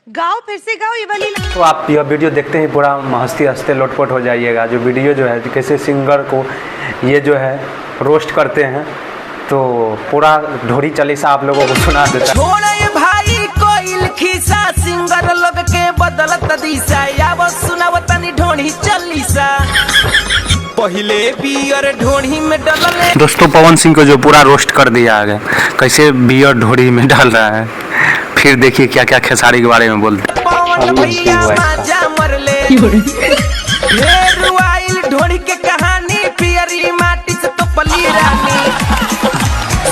गाओ फिर से गाओ ये वाली। तो आप यह वीडियो देखते ही पूरा हंसते हंसते लोटपोट हो जाइएगा। जो वीडियो जो है कैसे सिंगर को ये जो है रोस्ट करते हैं, तो पूरा ढोरी चालीसा आप लोगों को सुना देता है। छोड़े भाई कोइल खीसा सिंगर लोग के बदलत दिशा, याव सुनाव तनी ढोणी चालीसा। पहले बियर ढोणी में डलले। दोस्तों पवन सिंह को जो पूरा रोस्ट कर दिया है, कैसे बियर ढोरी में डाल रहा है। फिर देखिए क्या क्या खेसारी के बारे में बोलते हैं। पवन भैया माजा मरले वाइल ढोणी के कहानी, पियरी माटी से तो पली रानी।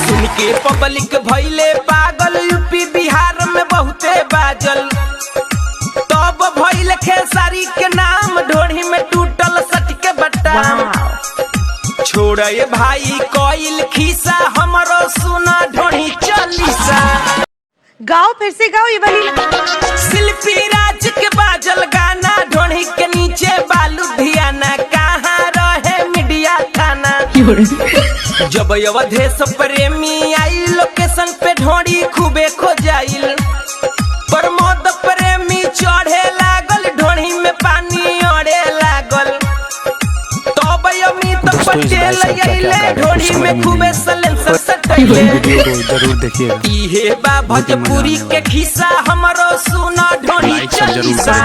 सुन के पब्लिक भइले पागल, यूपी बिहार में बहुते बाजल। तब भइल खेसारी के नाम, ढोणी में टूटल सट के बटाम। छोड़े भाई कोइल खीसा, हमरो सुना ढोणी चालीसा। गाओ फिर से गाओ ये वाली। शिल्पी राज के बाजल गाना, ढोणी के नीचे बालू धियाना। कहाँ रहे मीडिया थाना, जब अवधेश प्रेमी आई लोकेशन पे ढोणी खूबे खोजाइल। प्रमोद प्रेमी चढ़े लागल, ढोणी में पानी ओढ़े लागल। तब अमित पटेल आइले, ढोणी में खूबे सलेंसर सटैले। जरूर देखिएगा। इहे बा भोजपुरी के खिस्सा, हमरो सुना ढोणी चालीसा।